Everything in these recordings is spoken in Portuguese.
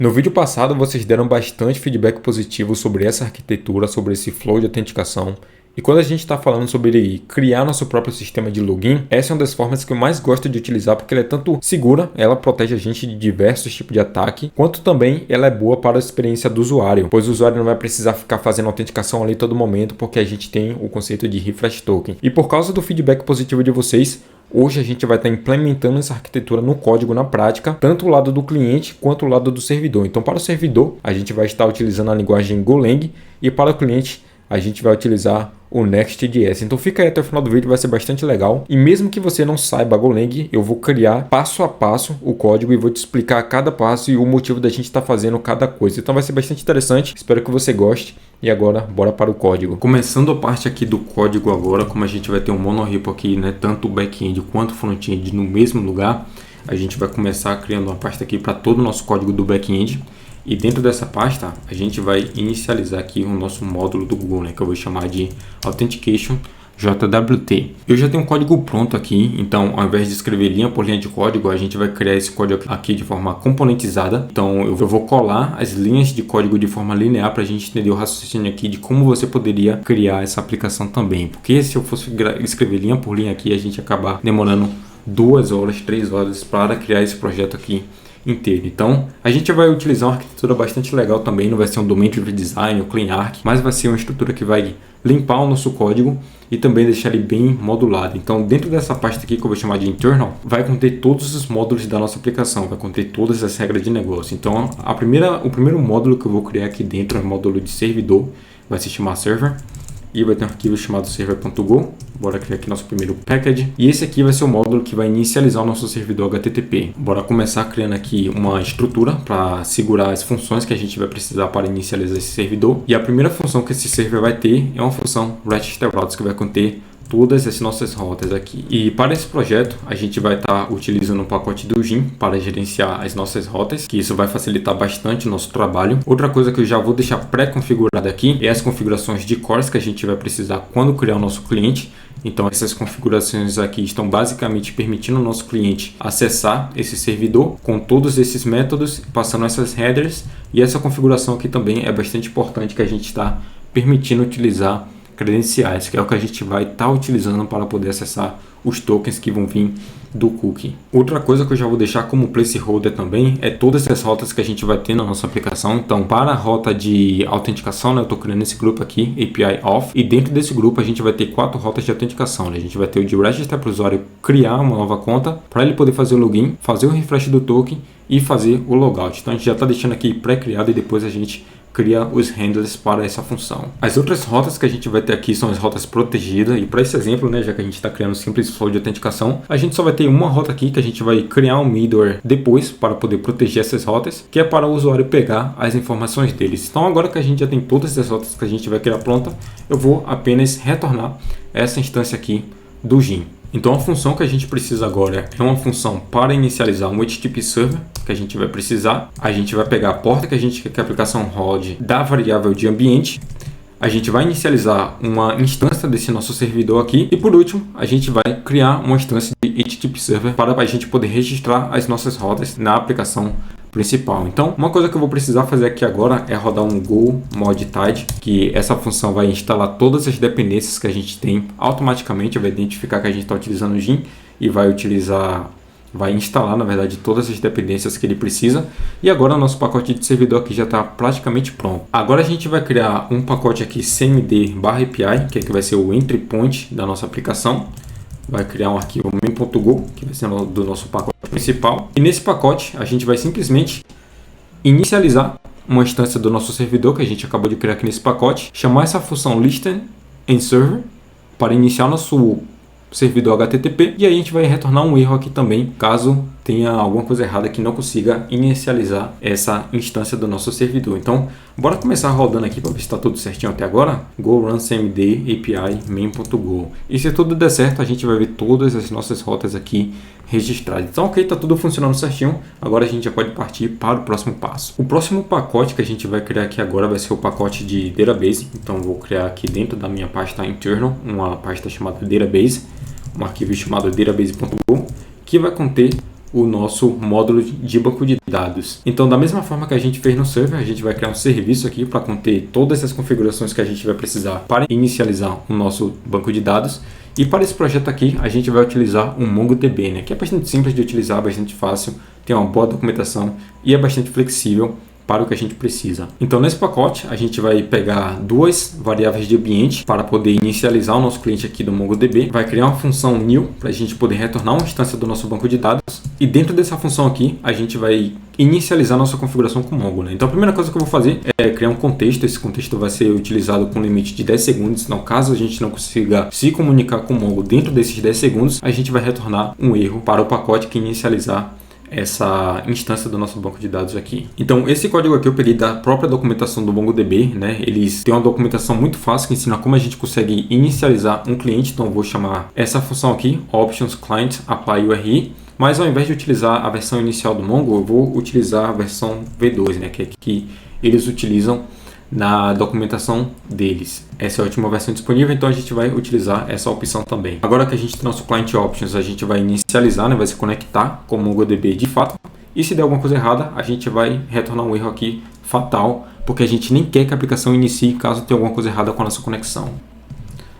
No vídeo passado, vocês deram bastante feedback positivo sobre essa arquitetura, sobre esse flow de autenticação. E quando a gente está falando sobre criar nosso próprio sistema de login, essa é uma das formas que eu mais gosto de utilizar porque ela é tanto segura, ela protege a gente de diversos tipos de ataque, quanto também ela é boa para a experiência do usuário, pois o usuário não vai precisar ficar fazendo autenticação ali todo momento porque a gente tem o conceito de refresh token. E por causa do feedback positivo de vocês, hoje a gente vai estar implementando essa arquitetura no código na prática, tanto o lado do cliente quanto o lado do servidor. Então, para o servidor, a gente vai estar utilizando a linguagem Golang e para o cliente, a gente vai utilizar o Next.js. Então fica aí até o final do vídeo, vai ser bastante legal. E mesmo que você não saiba Golang, eu vou criar passo a passo o código e vou te explicar cada passo e o motivo da gente estar fazendo cada coisa. Então vai ser bastante interessante, espero que você goste. E agora, bora para o código. Começando a parte aqui do código agora, como a gente vai ter um monorepo aqui, né, tanto o back-end quanto o front-end no mesmo lugar, a gente vai começar criando uma pasta aqui para todo o nosso código do back-end. E dentro dessa pasta, a gente vai inicializar aqui o nosso módulo do Google, né, que eu vou chamar de Authentication JWT. Eu já tenho um código pronto aqui, então ao invés de escrever linha por linha de código, a gente vai criar esse código aqui de forma componentizada. Então eu vou colar as linhas de código de forma linear para a gente entender o raciocínio aqui de como você poderia criar essa aplicação também. Porque se eu fosse escrever linha por linha aqui, a gente ia acabar demorando 2 horas, 3 horas para criar esse projeto aqui inteiro. Então, a gente vai utilizar uma arquitetura bastante legal também, não vai ser um Domain Driven Design ou Clean Arch, mas vai ser uma estrutura que vai limpar o nosso código e também deixar ele bem modulado. Então, dentro dessa pasta aqui que eu vou chamar de Internal, vai conter todos os módulos da nossa aplicação, vai conter todas as regras de negócio. Então, o primeiro módulo que eu vou criar aqui dentro é o módulo de servidor, vai se chamar Server. E vai ter um arquivo chamado server.go. Bora criar aqui nosso primeiro package. E esse aqui vai ser o módulo que vai inicializar o nosso servidor HTTP. Bora começar criando aqui uma estrutura para segurar as funções que a gente vai precisar para inicializar esse servidor. E a primeira função que esse server vai ter é uma função register routes que vai conter todas as nossas rotas aqui. E para esse projeto, a gente vai estar utilizando um pacote do Gin para gerenciar as nossas rotas, que isso vai facilitar bastante o nosso trabalho. Outra coisa que eu já vou deixar pré-configurada aqui é as configurações de cores que a gente vai precisar quando criar o nosso cliente. Então essas configurações aqui estão basicamente permitindo ao nosso cliente acessar esse servidor com todos esses métodos, passando essas headers. E essa configuração aqui também é bastante importante, que a gente está permitindo utilizar credenciais, que é o que a gente vai estar utilizando para poder acessar os tokens que vão vir do cookie. Outra coisa que eu já vou deixar como placeholder também é todas as rotas que a gente vai ter na nossa aplicação. Então, para a rota de autenticação, né, eu estou criando esse grupo aqui, API Auth, e dentro desse grupo a gente vai ter 4 rotas de autenticação. Né? A gente vai ter o de register para o usuário criar uma nova conta, para ele poder fazer o login, fazer o refresh do token e fazer o logout. Então, a gente já está deixando aqui pré-criado e depois a gente cria os handlers para essa função. As outras rotas que a gente vai ter aqui são as rotas protegidas, e para esse exemplo, né, já que a gente está criando um simples flow de autenticação, a gente só vai ter uma rota aqui que a gente vai criar um middleware depois para poder proteger essas rotas, que é para o usuário pegar as informações deles. Então agora que a gente já tem todas as rotas que a gente vai criar pronta, eu vou apenas retornar essa instância aqui do Gin. Então a função que a gente precisa agora é uma função para inicializar um HTTP Server, que a gente vai precisar. A gente vai pegar a porta que a gente quer que a aplicação rode da variável de ambiente. A gente vai inicializar uma instância desse nosso servidor aqui. E por último, a gente vai criar uma instância de HTTP Server para a gente poder registrar as nossas rotas na aplicação principal. Então, uma coisa que eu vou precisar fazer aqui agora é rodar um go mod tide, que essa função vai instalar todas as dependências que a gente tem automaticamente, vai identificar que a gente está utilizando o Gin e vai instalar, na verdade, todas as dependências que ele precisa. E agora o nosso pacote de servidor aqui já está praticamente pronto. Agora a gente vai criar um pacote aqui cmd/API, que vai ser o entry point da nossa aplicação. Vai criar um arquivo main.go, que vai ser do nosso pacote principal. E nesse pacote, a gente vai simplesmente inicializar uma instância do nosso servidor, que a gente acabou de criar aqui nesse pacote, chamar essa função listen and server para iniciar nosso servidor HTTP, e aí a gente vai retornar um erro aqui também, caso tenha alguma coisa errada que não consiga inicializar essa instância do nosso servidor. Então, bora começar rodando aqui para ver se está tudo certinho até agora. Go run cmd API main.go. E se tudo der certo, a gente vai ver todas as nossas rotas aqui registradas. Então, ok, está tudo funcionando certinho. Agora a gente já pode partir para o próximo passo. O próximo pacote que a gente vai criar aqui agora vai ser o pacote de database. Então, vou criar aqui dentro da minha pasta internal uma pasta chamada database, um arquivo chamado database.go, que vai conter o nosso módulo de banco de dados. Então, da mesma forma que a gente fez no server, a gente vai criar um serviço aqui para conter todas as configurações que a gente vai precisar para inicializar o nosso banco de dados. E para esse projeto aqui, a gente vai utilizar o MongoDB, né, que é bastante simples de utilizar, bastante fácil, tem uma boa documentação e é bastante flexível para o que a gente precisa. Então, nesse pacote, a gente vai pegar duas variáveis de ambiente para poder inicializar o nosso cliente aqui do MongoDB. Vai criar uma função new para a gente poder retornar uma instância do nosso banco de dados. E dentro dessa função aqui, a gente vai inicializar nossa configuração com o Mongo, né? Então, a primeira coisa que eu vou fazer é criar um contexto. Esse contexto vai ser utilizado com limite de 10 segundos. Então, caso a gente não consiga se comunicar com o Mongo dentro desses 10 segundos, a gente vai retornar um erro para o pacote que inicializar essa instância do nosso banco de dados aqui. Então, esse código aqui eu peguei da própria documentação do MongoDB, né? Eles têm uma documentação muito fácil que ensina como a gente consegue inicializar um cliente. Então, eu vou chamar essa função aqui, options client apply URI. Mas ao invés de utilizar a versão inicial do Mongo, eu vou utilizar a versão V2, né? Que é que eles utilizam na documentação deles. Essa é a última versão disponível, então a gente vai utilizar essa opção também. Agora que a gente tem nosso Client Options, a gente vai inicializar, né, vai se conectar com o MongoDB de fato. E se der alguma coisa errada, a gente vai retornar um erro aqui fatal, porque a gente nem quer que a aplicação inicie caso tenha alguma coisa errada com a nossa conexão.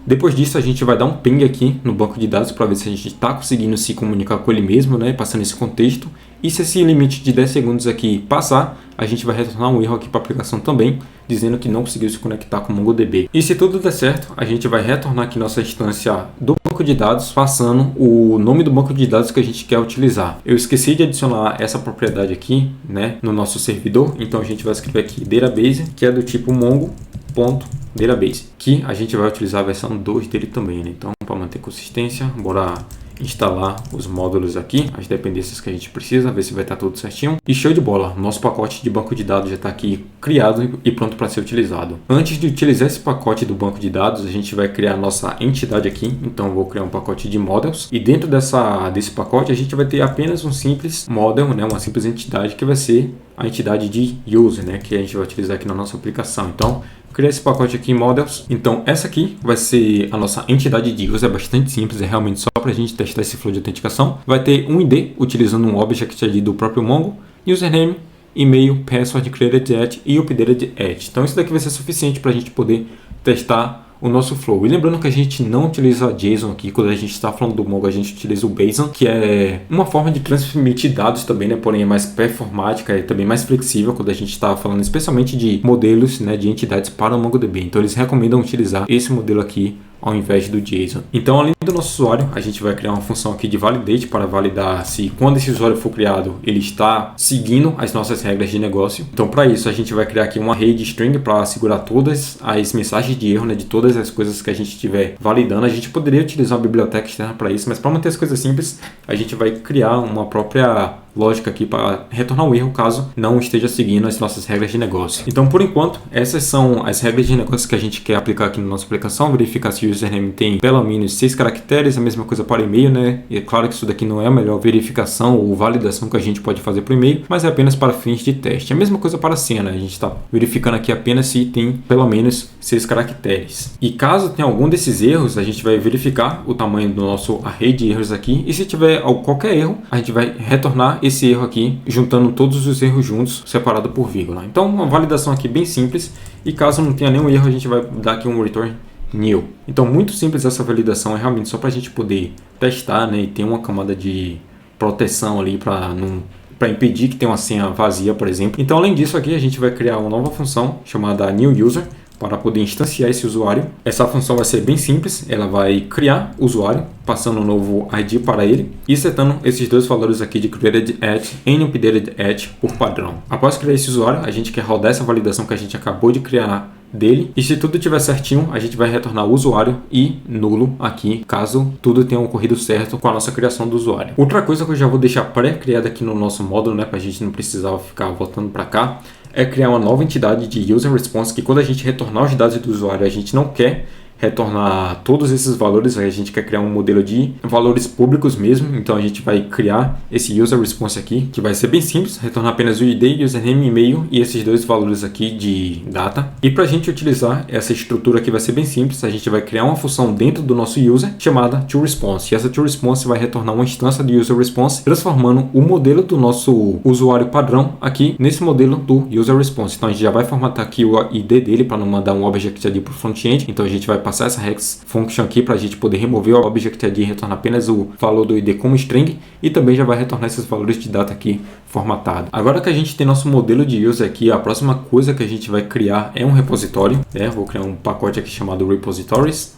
Depois disso, a gente vai dar um ping aqui no banco de dados para ver se a gente está conseguindo se comunicar com ele mesmo, né, passando esse contexto. E se esse limite de 10 segundos aqui passar, a gente vai retornar um erro aqui para a aplicação também, dizendo que não conseguiu se conectar com o MongoDB. E se tudo der certo, a gente vai retornar aqui nossa instância do banco de dados, passando o nome do banco de dados que a gente quer utilizar. Eu esqueci de adicionar essa propriedade aqui, né, no nosso servidor, então a gente vai escrever aqui database, que é do tipo mongo.database, que a gente vai utilizar a versão 2 dele também, né? Então, para manter consistência, bora instalar os módulos aqui, as dependências que a gente precisa, ver se vai estar tudo certinho. E show de bola, nosso pacote de banco de dados já está aqui criado e pronto para ser utilizado. Antes de utilizar esse pacote do banco de dados, a gente vai criar nossa entidade aqui. Então eu vou criar um pacote de models e dentro desse pacote a gente vai ter apenas um simples model, né, uma simples entidade que vai ser a entidade de user, né, que a gente vai utilizar aqui na nossa aplicação. Então criar esse pacote aqui em models. Então essa aqui vai ser a nossa entidade de user, é bastante simples, é realmente só para a gente testar esse flow de autenticação. Vai ter um ID utilizando um object ID do próprio Mongo, username, e-mail, password created at e updated at. Então isso daqui vai ser suficiente para a gente poder testar o nosso flow. E lembrando que a gente não utiliza JSON aqui, quando a gente está falando do Mongo, a gente utiliza o BSON, que é uma forma de transmitir dados também, né? Porém é mais performática e também mais flexível quando a gente está falando especialmente de modelos, né, de entidades para o MongoDB. Então eles recomendam utilizar esse modelo aqui ao invés do JSON. Então, além do nosso usuário, a gente vai criar uma função aqui de validate para validar se quando esse usuário for criado, ele está seguindo as nossas regras de negócio. Então, para isso, a gente vai criar aqui uma array de string para segurar todas as mensagens de erro, né, de todas as coisas que a gente estiver validando. A gente poderia utilizar uma biblioteca externa para isso, mas para manter as coisas simples, a gente vai criar uma própria lógica aqui para retornar um erro caso não esteja seguindo as nossas regras de negócio. Então, por enquanto, essas são as regras de negócio que a gente quer aplicar aqui na nossa aplicação. Verificar se o username tem pelo menos 6 caracteres, a mesma coisa para e-mail, né? E é claro que isso daqui não é a melhor verificação ou validação que a gente pode fazer para e-mail, mas é apenas para fins de teste. A mesma coisa para a senha, né? A gente está verificando aqui apenas se tem pelo menos 6 caracteres. E caso tenha algum desses erros, a gente vai verificar o tamanho do nosso array de erros aqui, e se tiver qualquer erro, a gente vai retornar esse erro aqui, juntando todos os erros juntos, separado por vírgula. Então, uma validação aqui bem simples, e caso não tenha nenhum erro, a gente vai dar aqui um return new. Então, muito simples essa validação, é realmente só para a gente poder testar, né, e ter uma camada de proteção ali para impedir que tenha uma senha vazia, por exemplo. Então, além disso aqui, a gente vai criar uma nova função chamada new user, para poder instanciar esse usuário. Essa função vai ser bem simples, ela vai criar o usuário, passando um novo ID para ele e setando esses dois valores aqui de created at e updated at por padrão. Após criar esse usuário, a gente quer rodar essa validação que a gente acabou de criar dele, e se tudo estiver certinho, a gente vai retornar o usuário e nulo aqui, caso tudo tenha ocorrido certo com a nossa criação do usuário. Outra coisa que eu já vou deixar pré-criada aqui no nosso módulo, né, para a gente não precisar ficar voltando para cá, é criar uma nova entidade de user response, que quando a gente retornar os dados do usuário, a gente não quer retornar todos esses valores. A gente quer criar um modelo de valores públicos mesmo, então a gente vai criar esse user response aqui, que vai ser bem simples, retornar apenas o ID, username, e-mail e esses dois valores aqui de data. E para a gente utilizar essa estrutura aqui vai ser bem simples, a gente vai criar uma função dentro do nosso user chamada toResponse, e essa toResponse vai retornar uma instância de user response, transformando o modelo do nosso usuário padrão aqui nesse modelo do user response. Então a gente já vai formatar aqui o ID dele para não mandar um object-id para o front-end, então a gente vai passar essa hex function aqui para a gente poder remover o object-id e retornar apenas o valor do ID como string, e também já vai retornar esses valores de data aqui formatado. Agora que a gente tem nosso modelo de user aqui, a próxima coisa que a gente vai criar é um repositório. Vou criar um pacote aqui chamado repositories,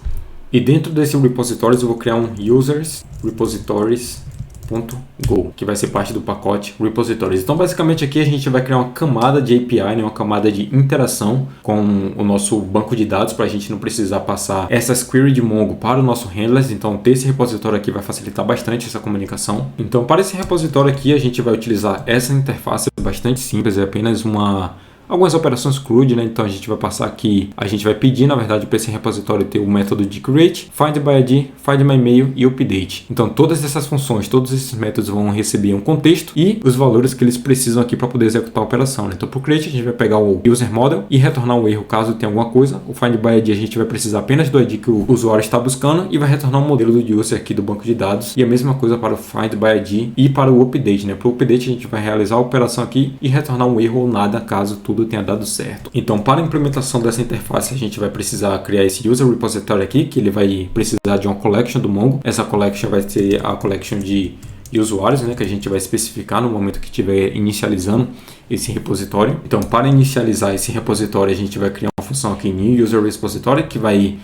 e dentro desse repositories eu vou criar um users repositories.go, que vai ser parte do pacote repositories. Então basicamente aqui a gente vai criar uma camada de API, uma camada de interação com o nosso banco de dados, para a gente não precisar passar essas queries de Mongo para o nosso handlers. Então ter esse repositório aqui vai facilitar bastante essa comunicação. Então para esse repositório aqui a gente vai utilizar essa interface bastante simples, é apenas algumas operações CRUD, né? Então a gente vai passar aqui, a gente vai pedir na verdade para esse repositório ter o método de create, find by ID, find my mail e update. Então todas essas funções, todos esses métodos vão receber um contexto e os valores que eles precisam aqui para poder executar a operação, né? Então para o create a gente vai pegar o user model e retornar um erro caso tenha alguma coisa. O find by ID a gente vai precisar apenas do ID que o usuário está buscando e vai retornar um modelo do user aqui do banco de dados. E a mesma coisa para o find by ID e para o update, né? Para o update a gente vai realizar a operação aqui e retornar um erro ou nada caso tudo tenha dado certo. Então para a implementação dessa interface a gente vai precisar criar esse user repository aqui, que ele vai precisar de uma collection do Mongo. Essa collection vai ser a collection de usuários, né, que a gente vai especificar no momento que estiver inicializando esse repositório. Então para inicializar esse repositório a gente vai criar uma função aqui new user repository, que vai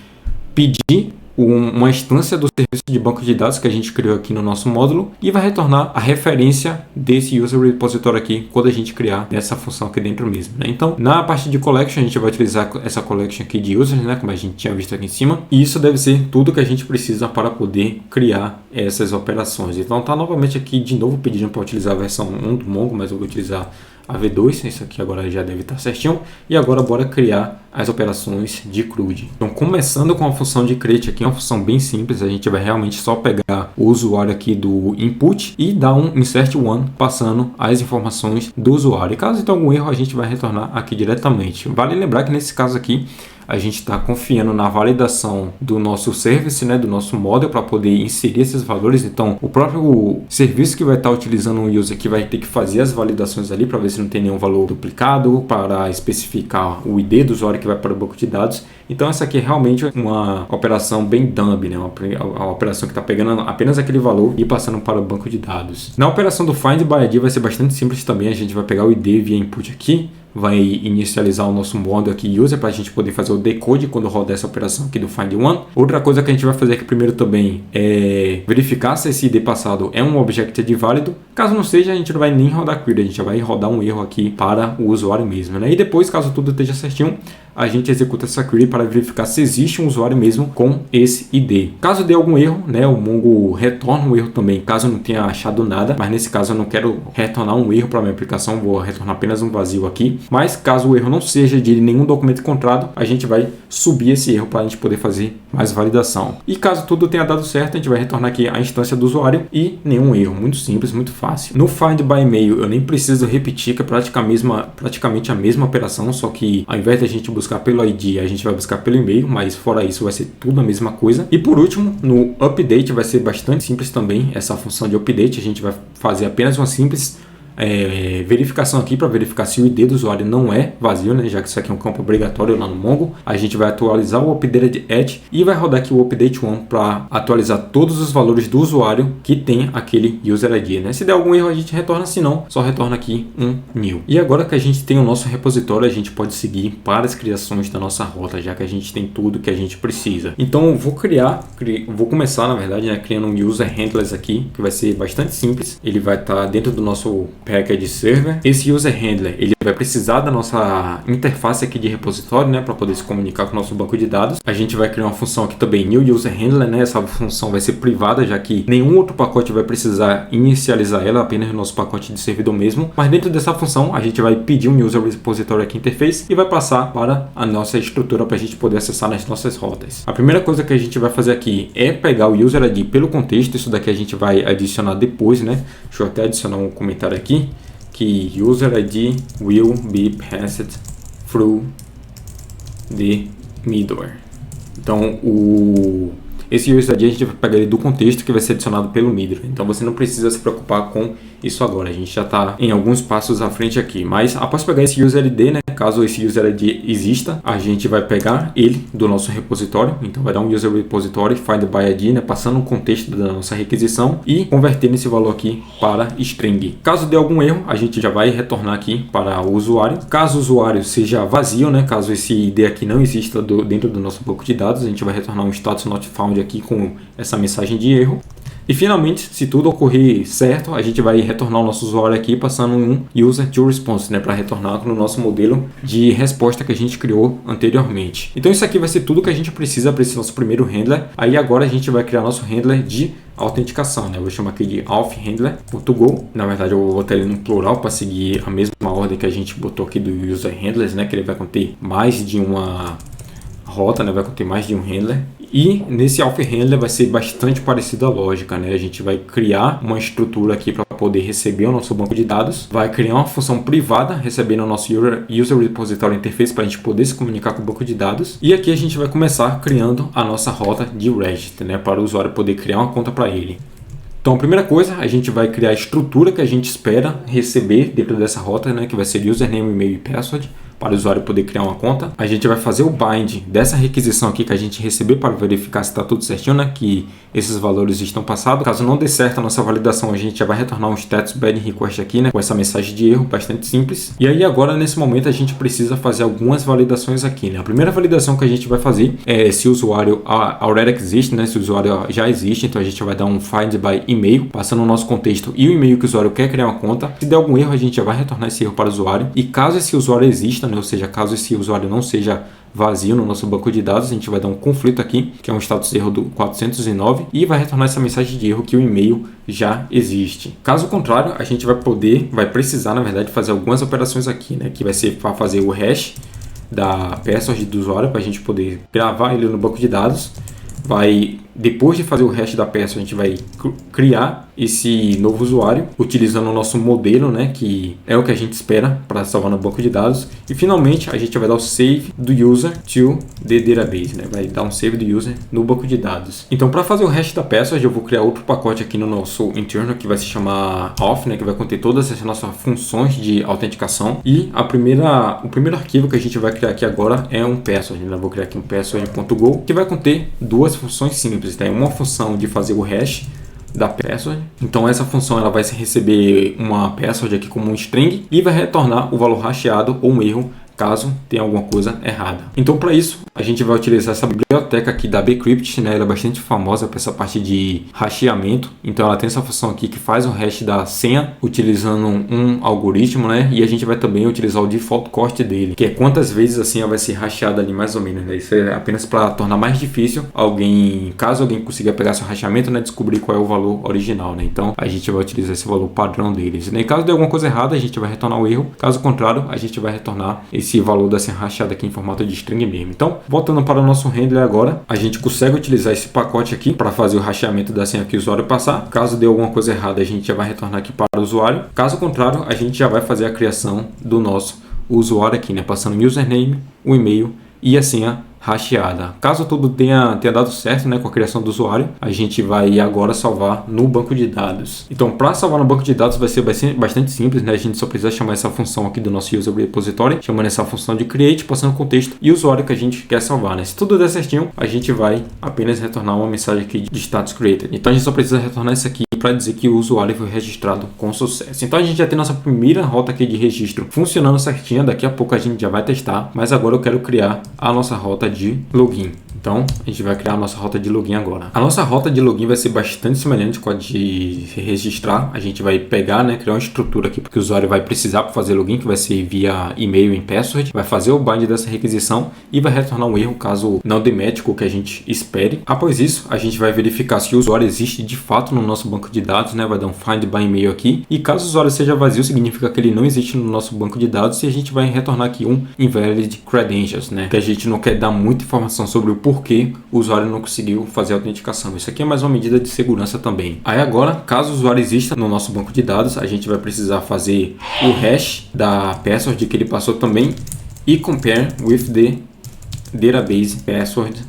pedir uma instância do serviço de banco de dados que a gente criou aqui no nosso módulo e vai retornar a referência desse user repository aqui quando a gente criar essa função aqui dentro mesmo, né? Então, na parte de collection, a gente vai utilizar essa collection aqui de users, né? Como a gente tinha visto aqui em cima. E isso deve ser tudo que a gente precisa para poder criar essas operações. Então, tá novamente aqui de novo pedindo para utilizar a versão 1 do Mongo, mas eu vou utilizar a V2, isso aqui agora já deve estar certinho. E agora bora criar as operações de CRUD. Então começando com a função de create aqui, é uma função bem simples, a gente vai realmente só pegar o usuário aqui do input e dar um insert one passando as informações do usuário. E caso tenha algum erro a gente vai retornar aqui diretamente. Vale lembrar que nesse caso aqui a gente está confiando na validação do nosso service, né, do nosso model, para poder inserir esses valores. Então, o próprio serviço que vai estar utilizando o user que vai ter que fazer as validações ali para ver se não tem nenhum valor duplicado, para especificar o ID do usuário que vai para o banco de dados. Então, essa aqui é realmente uma operação bem dumb, né, uma operação que está pegando apenas aquele valor e passando para o banco de dados. Na operação do find by ID vai ser bastante simples também. A gente vai pegar o ID via input aqui, vai inicializar o nosso model aqui user para a gente poder fazer o decode quando rodar essa operação aqui do find one. Outra coisa que a gente vai fazer aqui primeiro também é verificar se esse ID passado é um object válido. Caso não seja, a gente não vai nem rodar query, a gente já vai rodar um erro aqui para o usuário mesmo, né? E depois, caso tudo esteja certinho, a gente executa essa query para verificar se existe um usuário mesmo com esse ID. Caso dê algum erro, né, o Mongo retorna um erro também, caso não tenha achado nada, mas nesse caso eu não quero retornar um erro para minha aplicação, vou retornar apenas um vazio aqui. Mas caso o erro não seja de nenhum documento encontrado, a gente vai subir esse erro para a gente poder fazer mais validação. E caso tudo tenha dado certo, a gente vai retornar aqui a instância do usuário e nenhum erro. Muito simples, muito fácil. No find by mail eu nem preciso repetir, que é praticamente a mesma operação, só que ao invés de a gente buscar pelo ID, a gente vai buscar pelo e-mail, mas fora isso vai ser tudo a mesma coisa. E por último, no update vai ser bastante simples também. Essa função de update a gente vai fazer apenas uma simples verificação aqui para verificar se o ID do usuário não é vazio, né? Já que isso aqui é um campo obrigatório lá no Mongo. A gente vai atualizar o updated at e vai rodar aqui o update one para atualizar todos os valores do usuário que tem aquele user ID, né? Se der algum erro a gente retorna, se não, só retorna aqui um new. E agora que a gente tem o nosso repositório, a gente pode seguir para as criações da nossa rota, já que a gente tem tudo que a gente precisa. Então eu vou começar na verdade, né, criando um user handlers aqui, que vai ser bastante simples. Ele vai estar dentro do nosso package server. Esse user handler, ele vai precisar da nossa interface aqui de repositório, né, para poder se comunicar com o nosso banco de dados. A gente vai criar uma função aqui também, new user handler, né, essa função vai ser privada, já que nenhum outro pacote vai precisar inicializar ela, apenas o nosso pacote de servidor mesmo. Mas dentro dessa função, a gente vai pedir um user repository aqui interface e vai passar para a nossa estrutura para a gente poder acessar nas nossas rotas. A primeira coisa que a gente vai fazer aqui é pegar o user ID pelo contexto. Isso daqui a gente vai adicionar depois, né? Deixa eu até adicionar um comentário aqui, que user ID will be passed through the middleware. Então, esse user ID a gente vai pegar ele do contexto que vai ser adicionado pelo middleware. Então, você não precisa se preocupar com isso agora. A gente já está em alguns passos à frente aqui. Mas, após pegar esse user ID, né, caso esse user ID exista, a gente vai pegar ele do nosso repositório. Então, vai dar um user repository find by ID, né, passando o contexto da nossa requisição e convertendo esse valor aqui para string. Caso dê algum erro, a gente já vai retornar aqui para o usuário. Caso o usuário seja vazio, né, caso esse ID aqui não exista dentro do nosso banco de dados, a gente vai retornar um status not found aqui com essa mensagem de erro. E finalmente, se tudo ocorrer certo, a gente vai retornar o nosso usuário aqui passando um user to response, né, para retornar no nosso modelo de resposta que a gente criou anteriormente. Então isso aqui vai ser tudo que a gente precisa para esse nosso primeiro handler. Aí agora a gente vai criar nosso handler de autenticação, né? Eu vou chamar aqui de authhandler.go. Na verdade, eu vou botar ele no plural para seguir a mesma ordem que a gente botou aqui do user handlers, né, que ele vai conter mais de uma rota, né, vai conter mais de um handler. E nesse authhandler vai ser bastante parecido à lógica, né? A gente vai criar uma estrutura aqui para poder receber o nosso banco de dados, vai criar uma função privada recebendo o nosso user repository interface para a gente poder se comunicar com o banco de dados. E aqui a gente vai começar criando a nossa rota de register, né, para o usuário poder criar uma conta para ele. Então, a primeira coisa, a gente vai criar a estrutura que a gente espera receber dentro dessa rota, né, que vai ser username, e-mail e password, para o usuário poder criar uma conta. A gente vai fazer o bind dessa requisição aqui que a gente recebeu para verificar se está tudo certinho, né, que esses valores estão passados. Caso não dê certo a nossa validação, a gente já vai retornar um status bad request aqui, né, com essa mensagem de erro bastante simples. E aí agora, nesse momento, a gente precisa fazer algumas validações aqui, né. A primeira validação que a gente vai fazer é se o usuário already existe, né, se o usuário já existe. Então a gente vai dar um find by e-mail, passando o nosso contexto e o e-mail que o usuário quer criar uma conta. Se der algum erro, a gente já vai retornar esse erro para o usuário. E caso esse usuário exista, né, ou seja, caso esse usuário não seja vazio no nosso banco de dados, a gente vai dar um conflito aqui, que é um status erro do 409, e vai retornar essa mensagem de erro que o e-mail já existe. Caso contrário, a gente vai precisar, na verdade, fazer algumas operações aqui, né, que vai ser para fazer o hash da password do usuário para a gente poder gravar ele no banco de dados. Depois de fazer o hash da password, a gente vai criar esse novo usuário utilizando o nosso modelo, né, que é o que a gente espera para salvar no banco de dados. E finalmente a gente vai dar o save do user to the database, né, vai dar um save do user no banco de dados. Então, para fazer o hash da password, eu vou criar outro pacote aqui no nosso internal que vai se chamar auth, né, que vai conter todas as nossas funções de autenticação. E o primeiro arquivo que a gente vai criar aqui agora é um password, né? Eu vou criar aqui um password.go que vai conter duas funções simples, né? Uma função de fazer o hash da password. Então essa função ela vai receber uma password aqui como um string e vai retornar o valor hasheado ou um erro caso tenha alguma coisa errada. Então, para isso, a gente vai utilizar essa biblioteca aqui da Bcrypt, né? Ela é bastante famosa para essa parte de hasheamento. Então, ela tem essa função aqui que faz o hash da senha utilizando um algoritmo, né? E a gente vai também utilizar o default cost dele, que é quantas vezes a senha vai ser hasheada ali, mais ou menos, né? Isso é apenas para tornar mais difícil caso alguém consiga pegar seu hasheamento, né? Descobrir qual é o valor original, né? Então, a gente vai utilizar esse valor padrão deles, né? E caso dê alguma coisa errada, a gente vai retornar o erro. Caso contrário, a gente vai retornar esse valor da senha hasheada aqui em formato de string mesmo. Então, voltando para o nosso handler agora, a gente consegue utilizar esse pacote aqui para fazer o hasheamento da senha que o usuário passar. Caso dê alguma coisa errada, a gente já vai retornar aqui para o usuário. Caso contrário, a gente já vai fazer a criação do nosso usuário aqui, né? Passando o username, o e-mail e a senha hasheada. Caso tudo tenha dado certo, né, com a criação do usuário, a gente vai agora salvar no banco de dados. Então, para salvar no banco de dados vai ser bastante simples, né? A gente só precisa chamar essa função aqui do nosso user repository, chamando essa função de create, passando o contexto e o usuário que a gente quer salvar, né? Se tudo der certinho, a gente vai apenas retornar uma mensagem aqui de status created. Então, a gente só precisa retornar isso aqui para dizer que o usuário foi registrado com sucesso. Então, a gente já tem nossa primeira rota aqui de registro funcionando certinha. Daqui a pouco a gente já vai testar, mas agora eu quero criar a nossa rota de login. Então, a gente vai criar a nossa rota de login agora. A nossa rota de login vai ser bastante semelhante com a de registrar. A gente vai pegar, né, criar uma estrutura aqui porque o usuário vai precisar para fazer login, que vai ser via e-mail em password. Vai fazer o bind dessa requisição e vai retornar um erro caso não dê match com o que a gente espere. Após isso, a gente vai verificar se o usuário existe de fato no nosso banco de dados, né? Vai dar um find by e-mail aqui. E caso o usuário seja vazio, significa que ele não existe no nosso banco de dados e a gente vai retornar aqui um invalid credentials, né? Que a gente não quer dar muita informação sobre o porquê o usuário não conseguiu fazer a autenticação. Isso aqui é mais uma medida de segurança também. Aí agora, caso o usuário exista no nosso banco de dados, a gente vai precisar fazer o hash da password que ele passou também e compare with the database password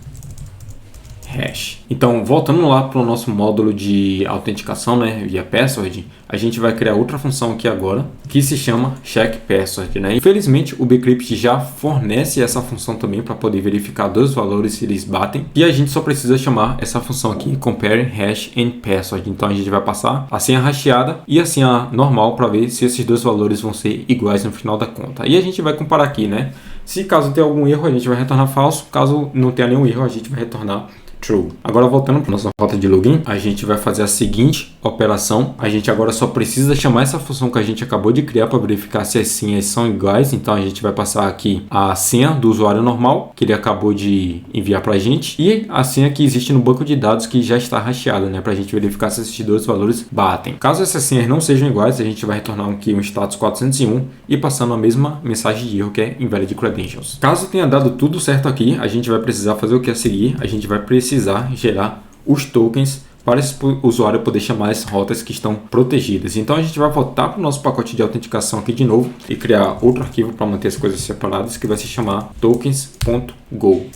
hash. Então, voltando lá para o nosso módulo de autenticação, né, via password, a gente vai criar outra função aqui agora, que se chama check password, né? Infelizmente, o Bcrypt já fornece essa função também para poder verificar dois valores se eles batem, e a gente só precisa chamar essa função aqui, compare hash and password. Então, a gente vai passar a senha hasheada e a senha normal para ver se esses dois valores vão ser iguais no final da conta. E a gente vai comparar aqui, né? Se caso tenha algum erro, a gente vai retornar falso. Caso não tenha nenhum erro, a gente vai retornar true. Agora voltando para nossa rota de login, a gente vai fazer a seguinte operação. A gente agora só precisa chamar essa função que a gente acabou de criar para verificar se as senhas são iguais. Então a gente vai passar aqui a senha do usuário normal que ele acabou de enviar para a gente e a senha que existe no banco de dados que já está hasheada, né, para a gente verificar se esses dois valores batem. Caso essas senhas não sejam iguais, a gente vai retornar aqui um status 401 e passando a mesma mensagem de erro que é invalid credentials. Caso tenha dado tudo certo aqui, a gente vai precisar fazer o que a seguir. A gente vai precisar gerar os tokens para esse usuário poder chamar as rotas que estão protegidas. Então a gente vai voltar para o nosso pacote de autenticação aqui de novo e criar outro arquivo para manter as coisas separadas que vai se chamar tokens.go.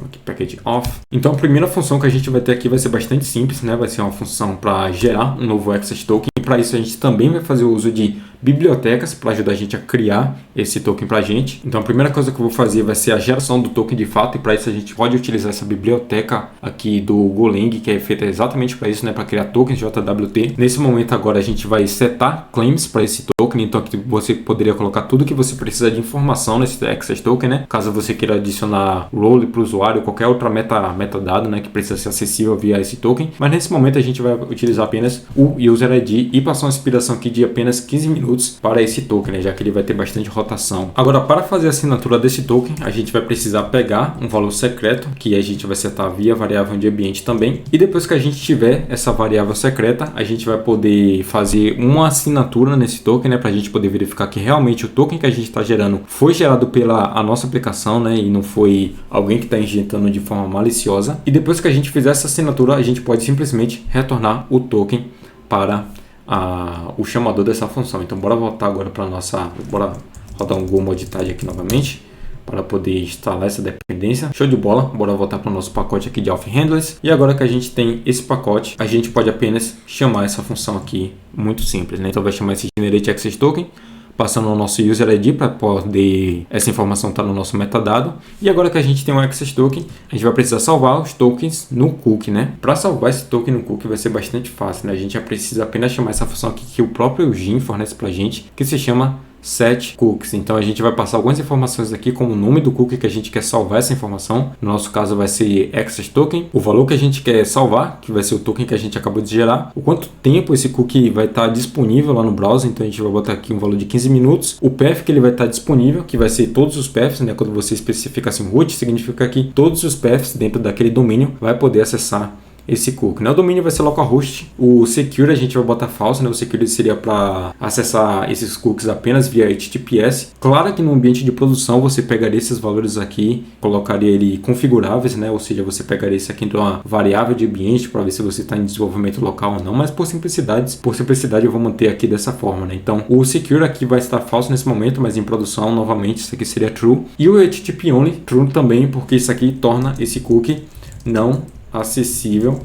Aqui, package off. Então a primeira função que a gente vai ter aqui vai ser bastante simples, né? Vai ser uma função para gerar um novo access token. E para isso a gente também vai fazer o uso de bibliotecas para ajudar a gente a criar esse token para a gente. Então a primeira coisa que eu vou fazer vai ser a geração do token de fato, e para isso a gente pode utilizar essa biblioteca aqui do Golang, que é feita exatamente para isso, né? Para criar tokens JWT. Nesse momento agora a gente vai setar claims para esse token, então aqui você poderia colocar tudo que você precisa de informação nesse access token, né? Caso você queira adicionar role para o usuário, qualquer outra metadado, né, que precisa ser acessível via esse token. Mas nesse momento a gente vai utilizar apenas o user ID e passar uma expiração aqui de apenas 15 minutos para esse token, né, já que ele vai ter bastante rotação. Agora, para fazer a assinatura desse token, a gente vai precisar pegar um valor secreto, que a gente vai setar via variável de ambiente também. E depois que a gente tiver essa variável secreta, a gente vai poder fazer uma assinatura nesse token, né, para a gente poder verificar que realmente o token que a gente está gerando foi gerado pela a nossa aplicação, né, e não foi alguém que está injetando de forma maliciosa. E depois que a gente fizer essa assinatura, a gente pode simplesmente retornar o token para o chamador dessa função. Então bora voltar agora para nossa, bora rodar um Go mod tag aqui novamente para poder instalar essa dependência. Show de bola, bora voltar para o nosso pacote aqui de auth handlers. E agora que a gente tem esse pacote, a gente pode apenas chamar essa função aqui, muito simples, né? Então vai chamar esse generate access token, passando o nosso user ID para poder essa informação estar no nosso metadado. E agora que a gente tem um access token, a gente vai precisar salvar os tokens no cookie, né? Para salvar esse token no cookie vai ser bastante fácil, né? A gente já precisa apenas chamar essa função aqui que o próprio Gin fornece para a gente, que se chama set cookies. Então a gente vai passar algumas informações aqui, como o nome do cookie que a gente quer salvar essa informação. No nosso caso vai ser access token, o valor que a gente quer salvar, que vai ser o token que a gente acabou de gerar, o quanto tempo esse cookie vai estar disponível lá no browser. Então a gente vai botar aqui um valor de 15 minutos, o path que ele vai estar disponível, que vai ser todos os paths, né? Quando você especifica assim root, significa que todos os paths dentro daquele domínio vai poder acessar esse cookie, né? O domínio vai ser localhost. O secure a gente vai botar falso, né? O secure seria para acessar esses cookies apenas via HTTPS. Claro que no ambiente de produção você pegaria esses valores aqui, colocaria ele configuráveis, né? Ou seja, você pegaria isso aqui de uma variável de ambiente para ver se você está em desenvolvimento local ou não. Mas por simplicidade eu vou manter aqui dessa forma, né? Então o secure aqui vai estar falso nesse momento, mas em produção novamente isso aqui seria true. E o HTTP only true também, porque isso aqui torna esse cookie não acessível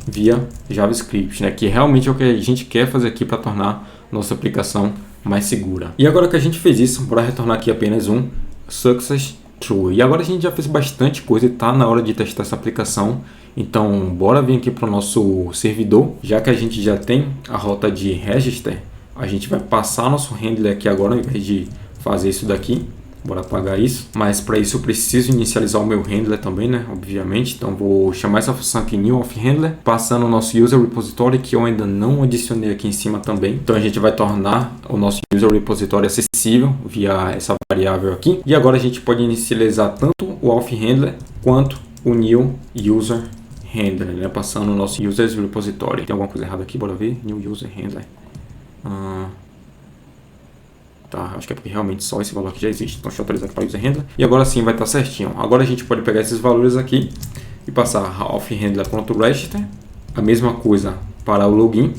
via JavaScript, né? Que realmente é o que a gente quer fazer aqui para tornar nossa aplicação mais segura. E agora que a gente fez isso, bora retornar aqui apenas um success true. E agora a gente já fez bastante coisa e está na hora de testar essa aplicação. Então bora vir aqui para o nosso servidor. Já que a gente já tem a rota de register, a gente vai passar nosso handler aqui agora, ao invés de fazer isso daqui. Bora apagar isso. Mas para isso eu preciso inicializar o meu handler também, né? Obviamente. Então vou chamar essa função aqui new of handler, passando o nosso user repository, que eu ainda não adicionei aqui em cima também. Então a gente vai tornar o nosso user repository acessível via essa variável aqui. E agora a gente pode inicializar tanto o auth handler quanto o new user handler, né? Passando o nosso users repository. Tem alguma coisa errada aqui? Bora ver. New user handler. Tá, acho que é porque realmente só esse valor aqui já existe. Então deixa eu atualizar aqui para user handler. E agora sim vai estar certinho. Agora a gente pode pegar esses valores aqui e passar auth handler.register. A mesma coisa para o login.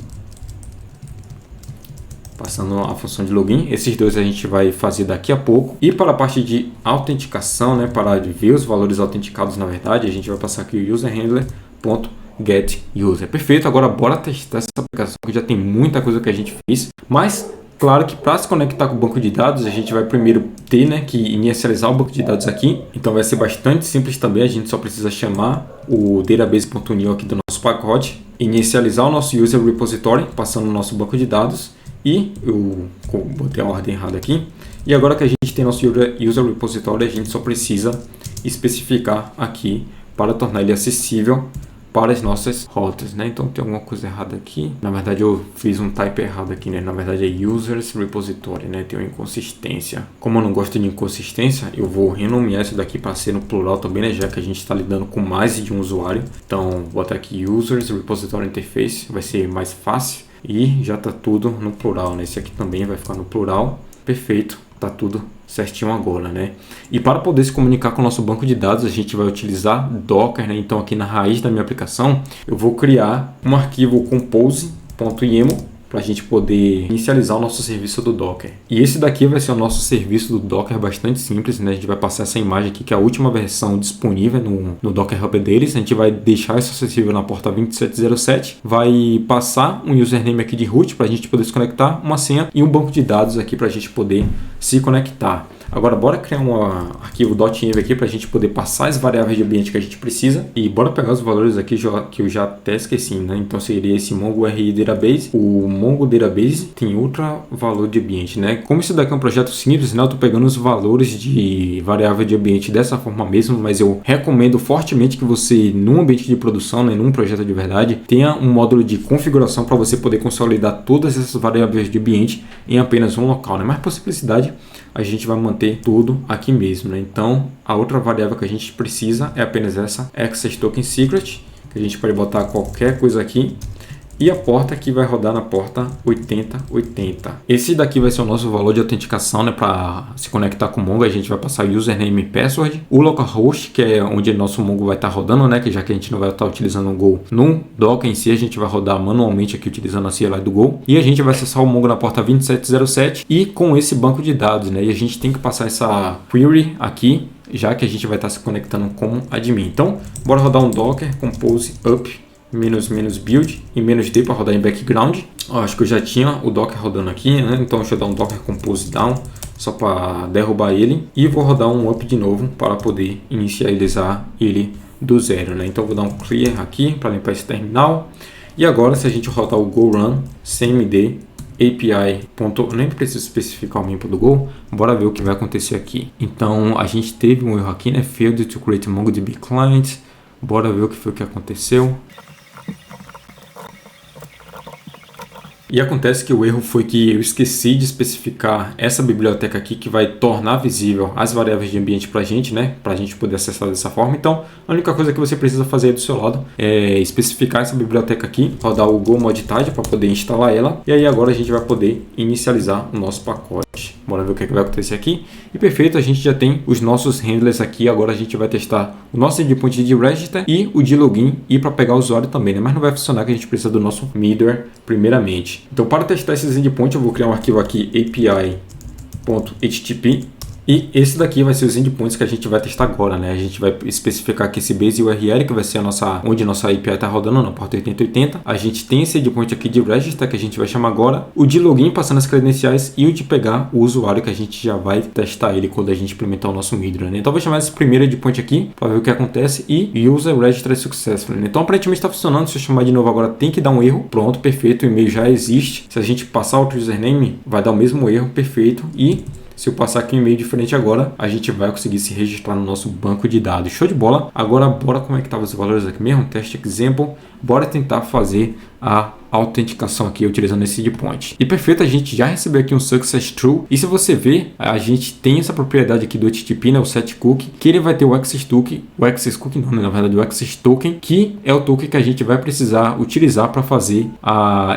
Passando a função de login. Esses dois a gente vai fazer daqui a pouco. E para a parte de autenticação, né, para ver os valores autenticados na verdade, a gente vai passar aqui o user handler.getUser. Perfeito, agora bora testar essa aplicação que já tem muita coisa que a gente fez. Mas claro que para se conectar com o banco de dados, a gente vai primeiro ter, né, que inicializar o banco de dados aqui. Então vai ser bastante simples também, a gente só precisa chamar o database.new aqui do nosso pacote, inicializar o nosso user repository, passando o nosso banco de dados. E eu botei a ordem errada aqui. E agora que a gente tem nosso user repository, a gente só precisa especificar aqui para tornar ele acessível para as nossas rotas, né? Então tem alguma coisa errada aqui. Na verdade eu fiz um type errado aqui, né? Na verdade é users repository, né? Tem uma inconsistência. Como eu não gosto de inconsistência, eu vou renomear isso daqui para ser no plural também, né? Já que a gente está lidando com mais de um usuário. Então vou botar aqui users repository interface, vai ser mais fácil. E já está tudo no plural, né? Esse aqui também vai ficar no plural. Perfeito, tá tudo certinho agora, né? E para poder se comunicar com o nosso banco de dados, a gente vai utilizar Docker, né? Então aqui na raiz da minha aplicação, eu vou criar um arquivo compose.yaml para a gente poder inicializar o nosso serviço do Docker. E esse daqui vai ser o nosso serviço do Docker bastante simples, né? A gente vai passar essa imagem aqui, que é a última versão disponível no Docker Hub deles. A gente vai deixar isso acessível na porta 2707, vai passar um username aqui de root para a gente poder se conectar, uma senha e um banco de dados aqui para a gente poder se conectar. Agora bora criar um arquivo .env aqui para a gente poder passar as variáveis de ambiente que a gente precisa e bora pegar os valores aqui que eu já até esqueci, né? Então seria esse MongoRI Database. O Mongo Database tem outro valor de ambiente, né? Como isso daqui é um projeto simples, né? Eu tô pegando os valores de variável de ambiente dessa forma mesmo, mas eu recomendo fortemente que você, num ambiente de produção, né, num projeto de verdade, tenha um módulo de configuração para você poder consolidar todas essas variáveis de ambiente em apenas um local, né? Mas por simplicidade, a gente vai manter tudo aqui mesmo, né? Então, a outra variável que a gente precisa é apenas essa access token secret, que a gente pode botar qualquer coisa aqui. E a porta que vai rodar na porta 8080. Esse daqui vai ser o nosso valor de autenticação, né? Para se conectar com o Mongo, a gente vai passar o username e password. O localhost, que é onde nosso Mongo vai estar rodando, né? Que já que a gente não vai estar utilizando o Go no Docker em si, a gente vai rodar manualmente aqui utilizando a CLI do Go. E a gente vai acessar o Mongo na porta 2707 e com esse banco de dados, né? E a gente tem que passar essa query aqui, já que a gente vai estar se conectando como admin. Então, bora rodar um Docker compose up -build e -d para rodar em background. Acho que eu já tinha o Docker rodando aqui, né? Então deixa eu dar um Docker compose down só para derrubar ele e vou rodar um up de novo para poder inicializar ele do zero, né? Então vou dar um clear aqui para limpar esse terminal. E agora se a gente rodar o go run cmd API. Nem preciso especificar o mempo do Go. Bora ver o que vai acontecer aqui. Então a gente teve um erro aqui, né? Failed to create MongoDB client. Bora ver o que foi que aconteceu. E acontece que o erro foi que eu esqueci de especificar essa biblioteca aqui que vai tornar visível as variáveis de ambiente para a gente, né? Para a gente poder acessar dessa forma. Então, a única coisa que você precisa fazer aí do seu lado é especificar essa biblioteca aqui, rodar o Go Modtide para poder instalar ela. E aí agora a gente vai poder inicializar o nosso pacote. Bora ver o que vai acontecer aqui. E perfeito, a gente já tem os nossos handlers aqui. Agora a gente vai testar o nosso endpoint de register e o de login e para pegar o usuário também, né? Mas não vai funcionar que a gente precisa do nosso middleware primeiramente. Então, para testar esses endpoints, eu vou criar um arquivo aqui api.htp e esse daqui vai ser os endpoints que a gente vai testar agora, né? A gente vai especificar aqui esse base URL, que vai ser onde nossa API está rodando, na porta 8080. A gente tem esse endpoint aqui de register, que a gente vai chamar agora. O de login, passando as credenciais, e o de pegar o usuário, que a gente já vai testar ele quando a gente implementar o nosso middleware, né? Então, eu vou chamar esse primeiro endpoint aqui, para ver o que acontece, e user register successful, né? Então, aparentemente está funcionando. Se eu chamar de novo agora, tem que dar um erro. Pronto, perfeito, o e-mail já existe. Se a gente passar outro username, vai dar o mesmo erro, perfeito. E Se eu passar aqui um e-mail diferente agora, a gente vai conseguir se registrar no nosso banco de dados. Show de bola. Agora, bora como é que estavam os valores aqui mesmo. Teste example. Bora tentar fazer a autenticação aqui utilizando esse seedpoint. E perfeito, a gente já recebeu aqui um success true. E se você ver, a gente tem essa propriedade aqui do HTTP, né, o setCookie, que ele vai ter o access token, na verdade o access token, que é o token que a gente vai precisar utilizar para fazer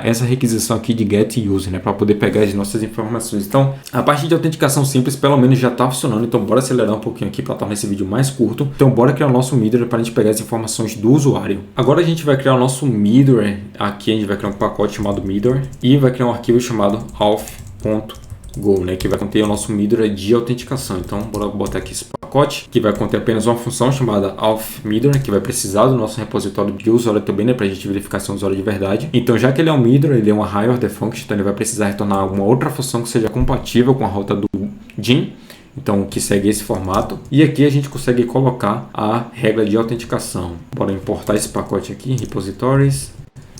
essa requisição aqui de get user, né, para poder pegar as nossas informações. Então, a parte de autenticação simples pelo menos já está funcionando. Então, bora acelerar um pouquinho aqui para tornar esse vídeo mais curto. Então, bora criar o nosso middleware para a gente pegar as informações do usuário. Agora a gente vai criar o nosso middleware. Aqui a gente vai criar um pacote chamado middleware e vai criar um arquivo chamado auth.go, né, que vai conter o nosso middleware de autenticação. Então, bora botar aqui esse pacote que vai conter apenas uma função chamada auth_middleware, que vai precisar do nosso repositório de usuário também, né, para a gente verificar se é um usuário de verdade. Então, já que ele é um middleware, ele é uma higher order function, então ele vai precisar retornar alguma outra função que seja compatível com a rota do GIN. Então, que segue esse formato. E aqui a gente consegue colocar a regra de autenticação. Bora importar esse pacote aqui, repositories,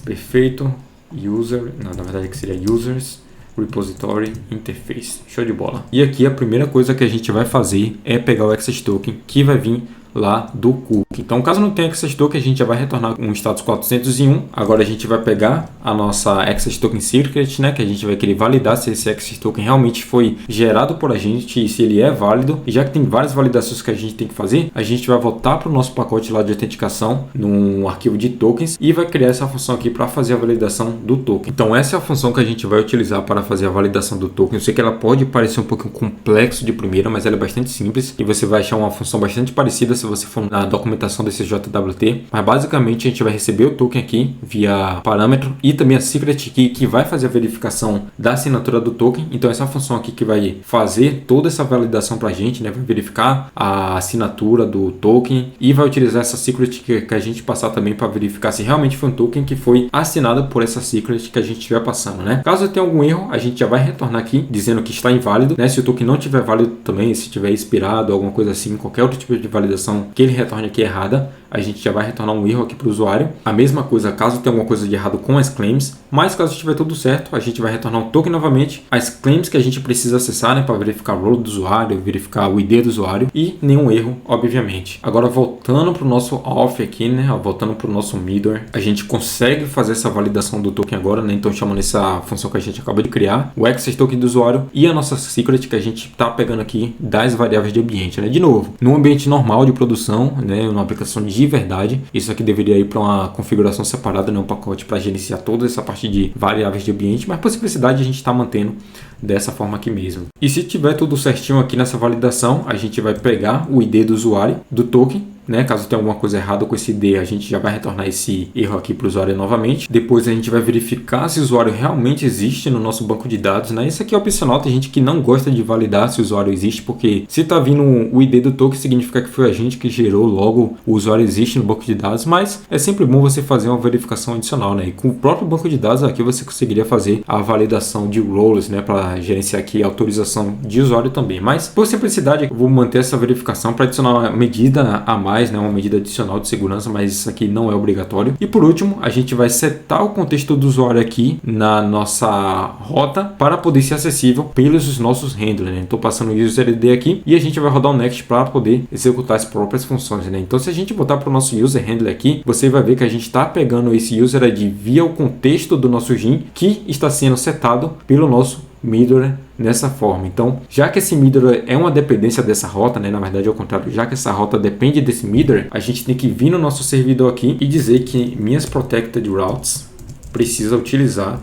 perfeito, user, na verdade que seria users, repository interface. Show de bola. E aqui a primeira coisa que a gente vai fazer é pegar o access token que vai vir lá do cookie. Então, caso não tenha access token, a gente já vai retornar um status 401. Agora a gente vai pegar a nossa access token secret, né, que a gente vai querer validar se esse access token realmente foi gerado por a gente e se ele é válido. E já que tem várias validações que a gente tem que fazer, a gente vai voltar para o nosso pacote lá de autenticação num arquivo de tokens e vai criar essa função aqui para fazer a validação do token. Então, essa é a função que a gente vai utilizar para fazer a validação do token. Eu sei que ela pode parecer um pouquinho complexo de primeira, mas ela é bastante simples e você vai achar uma função bastante parecida se você for na documentação desse JWT. Mas basicamente a gente vai receber o token aqui via parâmetro e também a secret key que vai fazer a verificação da assinatura do token. Então essa função aqui que vai fazer toda essa validação para a gente, né, vai verificar a assinatura do token e vai utilizar essa secret que a gente passar também para verificar se realmente foi um token que foi assinado por essa secret que a gente estiver passando, né? Caso tenha algum erro, a gente já vai retornar aqui dizendo que está inválido, né? Se o token não tiver válido também, se tiver expirado, alguma coisa assim, qualquer outro tipo de validação que ele retorne aqui errada, a gente já vai retornar um erro aqui para o usuário. A mesma coisa caso tenha alguma coisa de errado com as claims, mas caso estiver tudo certo, a gente vai retornar um token novamente, as claims que a gente precisa acessar, né, para verificar o role do usuário, verificar o ID do usuário e nenhum erro, obviamente. Agora voltando para o nosso auth aqui, né, voltando para o nosso middleware, a gente consegue fazer essa validação do token agora, né, então chamando essa função que a gente acabou de criar, o access token do usuário e a nossa secret que a gente está pegando aqui das variáveis de ambiente, né, de novo, no ambiente normal de produção, né, uma aplicação de verdade, isso aqui deveria ir para uma configuração separada, né, um pacote para gerenciar toda essa parte de variáveis de ambiente, mas por simplicidade a gente está mantendo dessa forma aqui mesmo. E se tiver tudo certinho aqui nessa validação, a gente vai pegar o ID do usuário do token, né? Caso tenha alguma coisa errada com esse ID, a gente já vai retornar esse erro aqui para o usuário novamente. Depois a gente vai verificar se o usuário realmente existe no nosso banco de dados, né? Isso aqui é opcional, tem gente que não gosta de validar se o usuário existe, porque se está vindo o ID do token, significa que foi a gente que gerou, logo o usuário existe no banco de dados, mas é sempre bom você fazer uma verificação adicional, né? E com o próprio banco de dados aqui você conseguiria fazer a validação de roles, né? Para gerenciar aqui a autorização de usuário também. Mas por simplicidade, eu vou manter essa verificação para adicionar uma medida a mais, né, uma medida adicional de segurança, mas isso aqui não é obrigatório. E por último, a gente vai setar o contexto do usuário aqui na nossa rota para poder ser acessível pelos nossos handlers, né? Estou passando o user ID aqui e a gente vai rodar um next para poder executar as próprias funções, né? Então, se a gente botar para o nosso user handler aqui, você vai ver que a gente está pegando esse user ID via o contexto do nosso GIN que está sendo setado pelo nosso middleware nessa forma. Então, já que esse middleware é uma dependência dessa rota, né? Na verdade é o contrário, já que essa rota depende desse middleware, a gente tem que vir no nosso servidor aqui e dizer que minhas protected routes precisa utilizar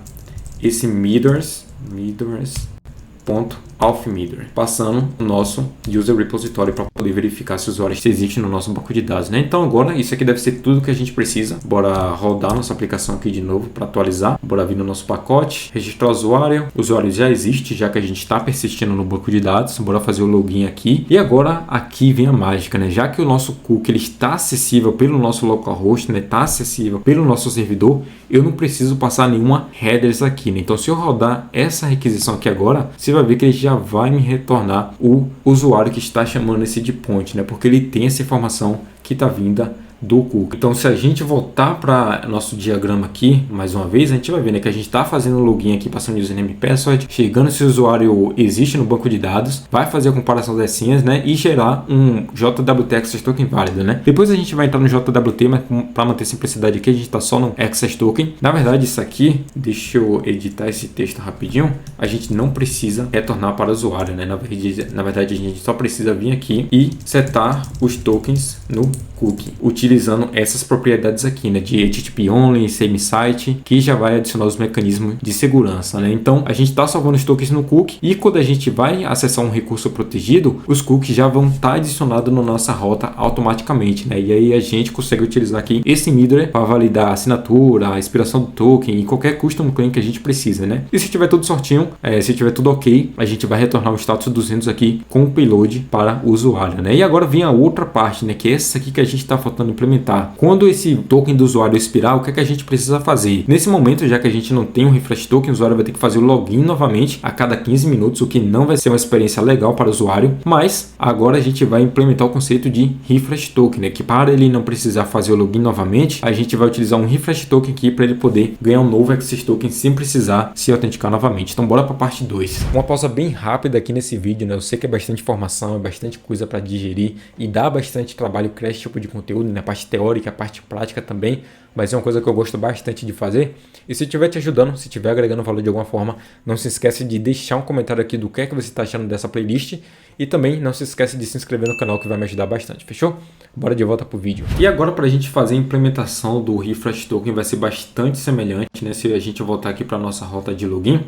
esse middleware.auth_middleware, passando o nosso user repository para poder verificar se o usuário existe no nosso banco de dados, né? Então agora isso aqui deve ser tudo que a gente precisa. Bora rodar nossa aplicação aqui de novo para atualizar. Bora vir no nosso pacote, registrar o usuário já existe, já que a gente está persistindo no banco de dados. Bora fazer o login aqui. E agora aqui vem a mágica, né? Já que o nosso cookie ele está acessível pelo nosso localhost, né? Está acessível pelo nosso servidor, eu não preciso passar nenhuma headers aqui, né? Então se eu rodar essa requisição aqui agora, você vai ver que ele já vai me retornar o usuário que está chamando esse endpoint, né? Porque ele tem essa informação que está vinda do cookie. Então, se a gente voltar para nosso diagrama aqui, mais uma vez, a gente vai ver, né, que a gente está fazendo o login aqui, passando username e password, chegando se o usuário existe no banco de dados, vai fazer a comparação das senhas, né, e gerar um JWT Access Token válido, né. Depois a gente vai entrar no JWT, mas para manter simplicidade aqui, a gente está só no Access Token. Na verdade, isso aqui, deixa eu editar esse texto rapidinho, a gente não precisa retornar para o usuário, né. Na verdade, a gente só precisa vir aqui e setar os tokens no cookie, utilizando essas propriedades aqui, né, de HTTP only, same site, que já vai adicionar os mecanismos de segurança, né. Então a gente está salvando os tokens no cookie e quando a gente vai acessar um recurso protegido, os cookies já vão estar adicionados na nossa rota automaticamente, né. E aí a gente consegue utilizar aqui esse middleware para validar a assinatura, a expiração do token e qualquer custom claim que a gente precisa, né. E se tiver tudo certinho, se tiver tudo ok, a gente vai retornar o status 200 aqui com o payload para o usuário, né. E agora vem a outra parte, né, que é essa aqui que a gente está faltando implementar. Quando esse token do usuário expirar, o que é que a gente precisa fazer? Nesse momento, já que a gente não tem um refresh token, o usuário vai ter que fazer o login novamente a cada 15 minutos, o que não vai ser uma experiência legal para o usuário, mas agora a gente vai implementar o conceito de refresh token, né, que para ele não precisar fazer o login novamente, a gente vai utilizar um refresh token aqui para ele poder ganhar um novo access token sem precisar se autenticar novamente. Então bora para a parte 2. Uma pausa bem rápida aqui nesse vídeo, né? Eu sei que é bastante informação, é bastante coisa para digerir e dá bastante trabalho criar esse tipo de conteúdo, na parte teórica, a parte prática também, mas é uma coisa que eu gosto bastante de fazer. E se estiver te ajudando, se estiver agregando valor de alguma forma, não se esquece de deixar um comentário aqui do que é que você está achando dessa playlist e também não se esquece de se inscrever no canal que vai me ajudar bastante, fechou? Bora de volta pro vídeo. E agora para a gente fazer a implementação do refresh token vai ser bastante semelhante, né? Se a gente voltar aqui para nossa rota de login,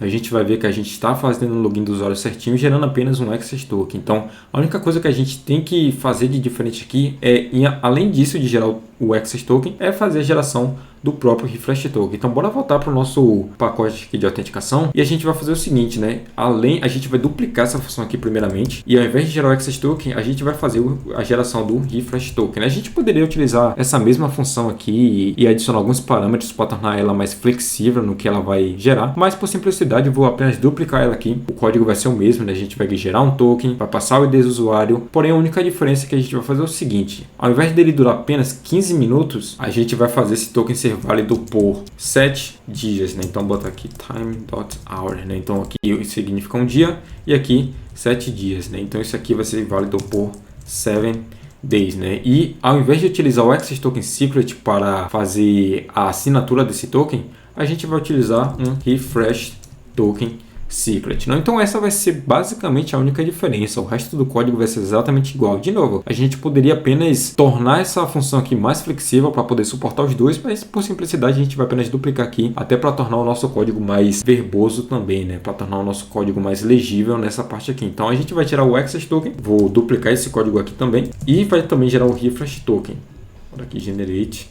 a gente vai ver que a gente está fazendo o login do usuário certinho, gerando apenas um access token. Então, a única coisa que a gente tem que fazer de diferente aqui é, além disso de gerar o access token, é fazer a geração do próprio refresh token. Então, bora voltar para o nosso pacote aqui de autenticação e a gente vai fazer o seguinte, né? A gente vai duplicar essa função aqui primeiramente e ao invés de gerar o access token, a gente vai fazer a geração do refresh token. A gente poderia utilizar essa mesma função aqui e adicionar alguns parâmetros para tornar ela mais flexível no que ela vai gerar, mas por simplicidade eu vou apenas duplicar ela aqui. O código vai ser o mesmo, né? A gente vai gerar um token, vai passar o ID do usuário, porém a única diferença que a gente vai fazer é o seguinte: ao invés dele durar apenas 15 minutos, a gente vai fazer esse token ser válido por 7 dias, né? Então bota aqui time.hour, né? Então aqui significa um dia e aqui 7 dias, né? Então isso aqui vai ser válido por 7 days, né? E ao invés de utilizar o Access Token Secret para fazer a assinatura desse token, a gente vai utilizar um Refresh Token Secret, não? Então essa vai ser basicamente a única diferença, o resto do código vai ser exatamente igual. De novo, a gente poderia apenas tornar essa função aqui mais flexível para poder suportar os dois, mas por simplicidade a gente vai apenas duplicar aqui, até para tornar o nosso código mais verboso também, né? Para tornar o nosso código mais legível nessa parte aqui. Então a gente vai tirar o Access Token, vou duplicar esse código aqui também e vai também gerar o Refresh Token. Bora aqui, generate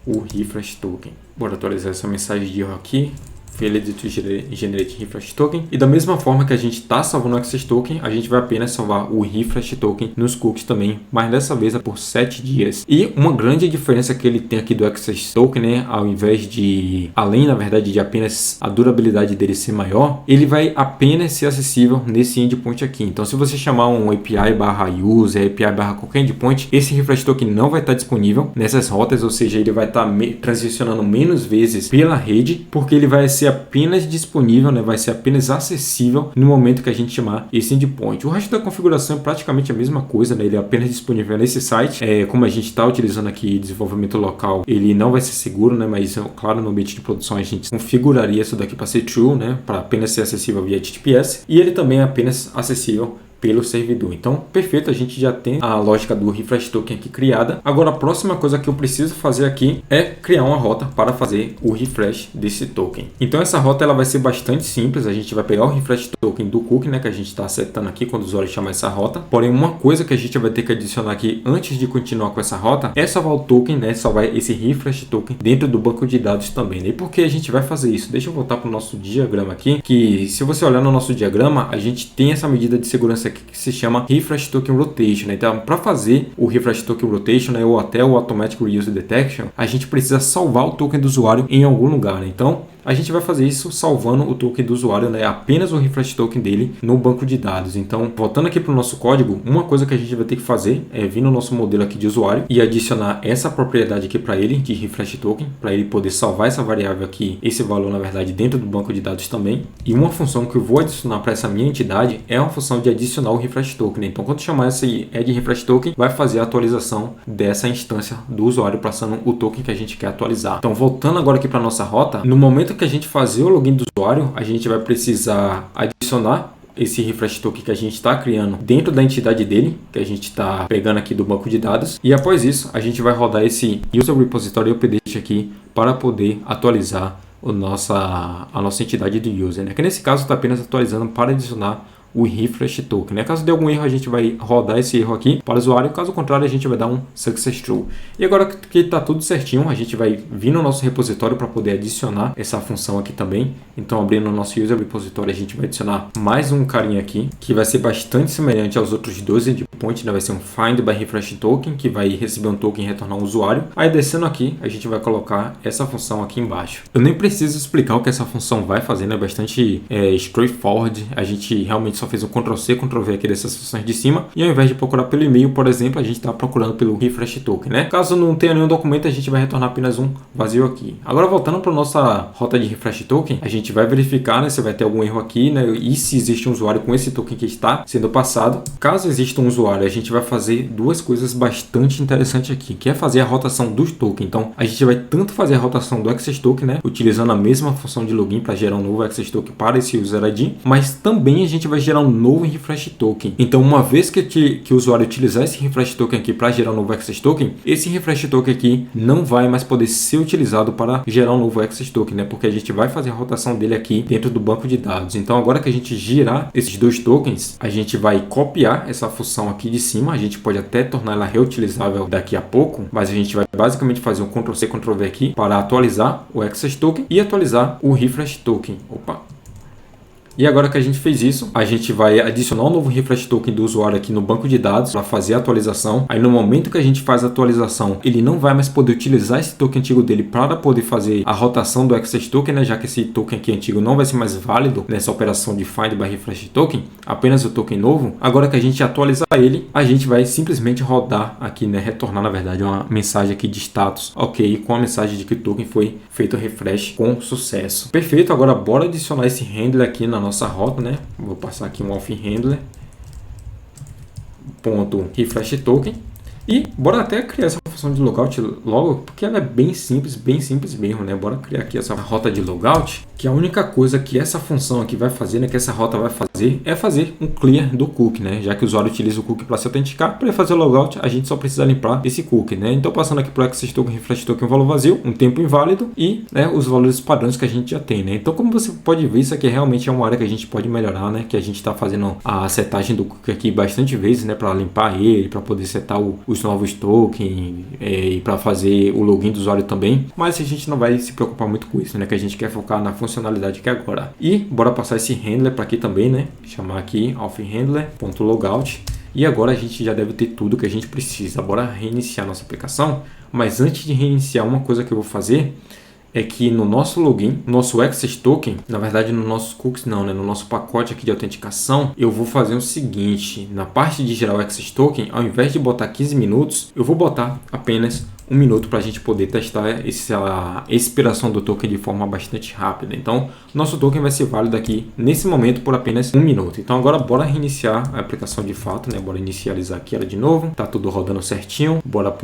o Refresh Token. Bora atualizar essa mensagem de erro aqui. Failed to generate refresh token. E da mesma forma que a gente está salvando o access token, a gente vai apenas salvar o refresh token nos cookies também, mas dessa vez é por 7 dias. E uma grande diferença que ele tem aqui do access token, né, ao invés de, além na verdade de apenas a durabilidade dele ser maior, ele vai apenas ser acessível nesse endpoint aqui. Então se você chamar um API/user, API/qualquer endpoint, esse refresh token não vai estar disponível nessas rotas, ou seja, ele vai estar transicionando menos vezes pela rede, porque ele vai ser apenas disponível, né? Vai ser apenas acessível no momento que a gente chamar esse endpoint. O resto da configuração é praticamente a mesma coisa, né? Ele é apenas disponível nesse site. Como a gente está utilizando aqui desenvolvimento local, ele não vai ser seguro, né? Mas claro, no ambiente de produção a gente configuraria isso daqui para ser true, né? Para apenas ser acessível via HTTPS. E ele também é apenas acessível pelo servidor. Então, perfeito, a gente já tem a lógica do refresh token aqui criada. Agora, a próxima coisa que eu preciso fazer aqui é criar uma rota para fazer o refresh desse token. Então, essa rota ela vai ser bastante simples. A gente vai pegar o refresh token do cookie, né, que a gente está setando aqui quando o usuário chama essa rota. Porém, uma coisa que a gente vai ter que adicionar aqui antes de continuar com essa rota é salvar o token, né, salvar esse refresh token dentro do banco de dados também. Né? E por que a gente vai fazer isso? Deixa eu voltar para o nosso diagrama aqui, que se você olhar no nosso diagrama, a gente tem essa medida de segurança que se chama Refresh Token Rotation, né? Então, para fazer o Refresh Token Rotation, né, ou até o Automatic Reuse Detection, a gente precisa salvar o token do usuário em algum lugar, né? Então, a gente vai fazer isso salvando o token do usuário, né, apenas o refresh token dele no banco de dados. Então, voltando aqui para o nosso código, uma coisa que a gente vai ter que fazer é vir no nosso modelo aqui de usuário e adicionar essa propriedade aqui para ele de refresh token, para ele poder salvar essa variável aqui, esse valor na verdade dentro do banco de dados também. E uma função que eu vou adicionar para essa minha entidade é uma função de adicionar o refresh token, né? Então, quando chamar esse add refresh token, vai fazer a atualização dessa instância do usuário passando o token que a gente quer atualizar. Então, voltando agora aqui para nossa rota, no momento que a gente fazer o login do usuário, a gente vai precisar adicionar esse refresh token que a gente está criando dentro da entidade dele, que a gente está pegando aqui do banco de dados. E após isso, a gente vai rodar esse user repository update aqui para poder atualizar a nossa entidade do user, né? Que nesse caso está apenas atualizando para adicionar o refresh token, né? Caso dê algum erro, a gente vai rodar esse erro aqui para o usuário, caso contrário, a gente vai dar um success true. E agora que está tudo certinho, a gente vai vir no nosso repositório para poder adicionar essa função aqui também. Então, abrindo o nosso user repository, a gente vai adicionar mais um carinha aqui, que vai ser bastante semelhante aos outros dois endpoints, né? Vai ser um find by refresh token, que vai receber um token e retornar um usuário. Aí, descendo aqui, a gente vai colocar essa função aqui embaixo. Eu nem preciso explicar o que essa função vai fazer, né? Bastante straightforward. A gente realmente só fez um Ctrl+C, Ctrl+V aqui dessas funções de cima, e ao invés de procurar pelo e-mail, por exemplo, a gente está procurando pelo refresh token, né? Caso não tenha nenhum documento, a gente vai retornar apenas um vazio aqui. Agora, voltando para nossa rota de refresh token, a gente vai verificar, né, se vai ter algum erro aqui, né, e se existe um usuário com esse token que está sendo passado. Caso exista um usuário, a gente vai fazer duas coisas bastante interessantes aqui, que é fazer a rotação dos tokens. Então, a gente vai tanto fazer a rotação do access token, né, utilizando a mesma função de login para gerar um novo access token para esse user ID, mas também a gente vai gerar um novo refresh token. Então, uma vez que o usuário utilizar esse refresh token aqui para gerar um novo access token, esse refresh token aqui não vai mais poder ser utilizado para gerar um novo access token, né? Porque a gente vai fazer a rotação dele aqui dentro do banco de dados. Então, agora que a gente girar esses dois tokens, a gente vai copiar essa função aqui de cima. A gente pode até tornar ela reutilizável daqui a pouco, mas a gente vai basicamente fazer um Ctrl+C, Ctrl+V aqui para atualizar o access token e atualizar o refresh token. Opa! E agora que a gente fez isso, a gente vai adicionar um novo refresh token do usuário aqui no banco de dados para fazer a atualização. Aí no momento que a gente faz a atualização, ele não vai mais poder utilizar esse token antigo dele para poder fazer a rotação do access token, né? Já que esse token aqui antigo não vai ser mais válido nessa operação de find by refresh token, apenas o token novo. Agora que a gente atualizar ele, a gente vai simplesmente rodar aqui, né? Retornar, na verdade, uma mensagem aqui de status, ok, com a mensagem de que o token foi feito refresh com sucesso. Perfeito, agora bora adicionar esse handler aqui na nossa rota, né? Vou passar aqui um auth handler ponto refresh token e bora até criar essa função de logout logo, porque ela é bem simples mesmo, né? Bora criar aqui essa rota de logout, que a única coisa que essa função aqui vai fazer, né, que essa rota vai fazer, é fazer um clear do cookie, né? Já que o usuário utiliza o cookie para se autenticar, para fazer o logout, a gente só precisa limpar esse cookie, né? Então, passando aqui para o access token, refresh token, um valor vazio, um tempo inválido e, né, os valores padrões que a gente já tem, né? Então, como você pode ver, isso aqui realmente é uma área que a gente pode melhorar, né? Que a gente está fazendo a setagem do cookie aqui bastante vezes, né? Para limpar ele, para poder setar os novos tokens e para fazer o login do usuário também. Mas a gente não vai se preocupar muito com isso, né? Que a gente quer focar na funcionalidade que é agora. E bora passar esse handler para aqui também, né? Chamar aqui auth handler.logout. E agora a gente já deve ter tudo que a gente precisa. Bora reiniciar nossa aplicação. Mas antes de reiniciar, uma coisa que eu vou fazer é que no nosso login, nosso access token, na verdade no nosso cookies não, né? No nosso pacote aqui de autenticação, eu vou fazer o seguinte: na parte de gerar o access token, ao invés de botar 15 minutos, eu vou botar apenas 1 minuto para a gente poder testar a expiração do token de forma bastante rápida. Então, nosso token vai ser válido aqui nesse momento por apenas 1 minuto. Então, agora bora reiniciar a aplicação de fato, né? Bora inicializar aqui ela de novo. Tá tudo rodando certinho. Bora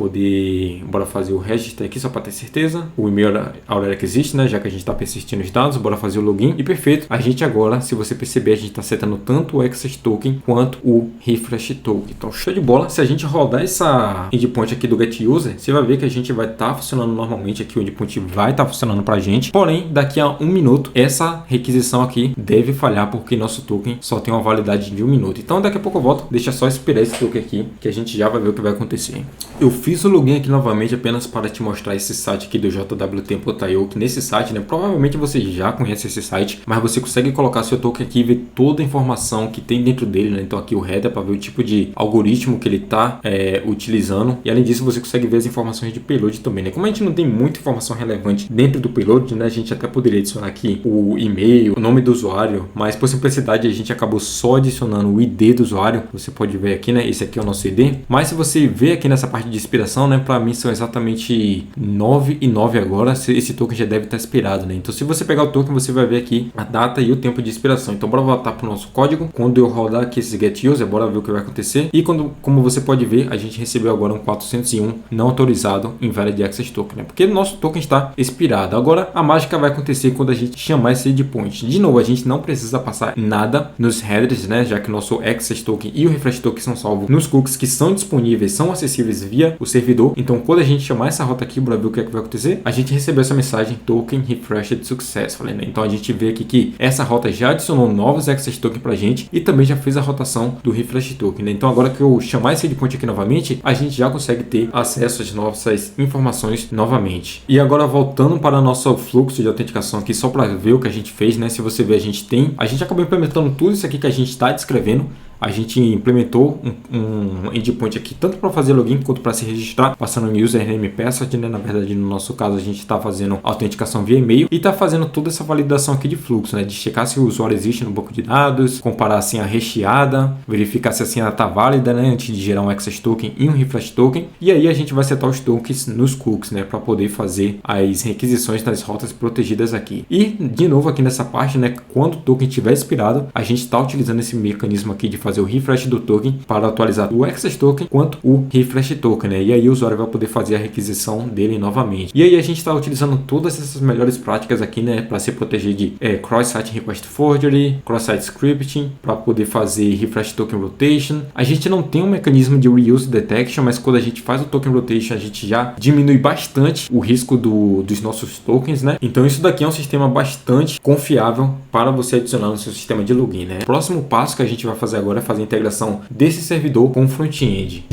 fazer o register aqui só para ter certeza. O e-mail already que existe, né? Já que a gente está persistindo os dados, bora fazer o login e perfeito. A gente agora, se você perceber, a gente está setando tanto o access token quanto o refresh token. Então, show de bola. Se a gente rodar essa endpoint aqui do get user, você vai ver que a gente vai estar funcionando normalmente aqui, o endpoint vai estar funcionando para a gente, porém daqui a 1 minuto essa requisição aqui deve falhar porque nosso token só tem uma validade de 1 minuto. Então daqui a pouco eu volto, deixa só esperar esse token aqui que a gente já vai ver o que vai acontecer. Eu fiz o login aqui novamente apenas para te mostrar esse site aqui do jwt.io, que nesse site, né, provavelmente você já conhece esse site, mas você consegue colocar seu token aqui e ver toda a informação que tem dentro dele, né? Então aqui o header para ver o tipo de algoritmo que ele está utilizando, e além disso você consegue ver as informações informações de payload também, né? Como a gente não tem muita informação relevante dentro do payload, né? A gente até poderia adicionar aqui o e-mail, o nome do usuário, mas por simplicidade a gente acabou só adicionando o ID do usuário. Você pode ver aqui, né? Esse aqui é o nosso ID. Mas se você ver aqui nessa parte de expiração, né? Para mim são exatamente 9/9 agora. Esse token já deve estar expirado, né? Então se você pegar o token, você vai ver aqui a data e o tempo de expiração. Então bora voltar para o nosso código. Quando eu rodar aqui esse get user, bora ver o que vai acontecer. E como você pode ver, a gente recebeu agora um 401 não autorizado invalid access token, né? Porque o nosso token está expirado. Agora a mágica vai acontecer quando a gente chamar esse endpoint. De novo, a gente não precisa passar nada nos headers, né? Já que o nosso access token e o refresh token são salvos nos cookies que são disponíveis, são acessíveis via o servidor. Então quando a gente chamar essa rota aqui, bora ver o que é que vai acontecer. A gente recebeu essa mensagem token refreshed successfully, né? Então a gente vê aqui que essa rota já adicionou novos access token pra gente e também já fez a rotação do refresh token, né? Então agora que eu chamar esse endpoint aqui novamente, a gente já consegue ter acesso às nossas informações novamente. E agora voltando para o nosso fluxo de autenticação aqui, só para ver o que a gente fez, né? Se você ver, a gente acabou implementando tudo isso aqui que a gente está descrevendo. A gente implementou um endpoint aqui tanto para fazer login quanto para se registrar, passando um username e password, né? Na verdade, no nosso caso, a gente está fazendo autenticação via e-mail e está fazendo toda essa validação aqui de fluxo, né? De checar se o usuário existe no banco de dados, comparar a senha recheada, verificar se a senha está válida, né? Antes de gerar um access token e um refresh token. E aí a gente vai setar os tokens nos cookies, né? Para poder fazer as requisições das rotas protegidas aqui. E, de novo, aqui nessa parte, né? Quando o token estiver expirado, a gente está utilizando esse mecanismo aqui de fazer o refresh do token para atualizar o access token quanto o refresh token, né? E aí o usuário vai poder fazer a requisição dele novamente. E aí a gente está utilizando todas essas melhores práticas aqui, né? Para se proteger de cross-site request forgery, cross-site scripting, para poder fazer refresh token rotation. A gente não tem um mecanismo de reuse detection, mas quando a gente faz o token rotation, a gente já diminui bastante o risco dos nossos tokens, né? Então isso daqui é um sistema bastante confiável para você adicionar no seu sistema de login, né? O próximo passo que a gente vai fazer agora é fazer a integração desse servidor com o front-end.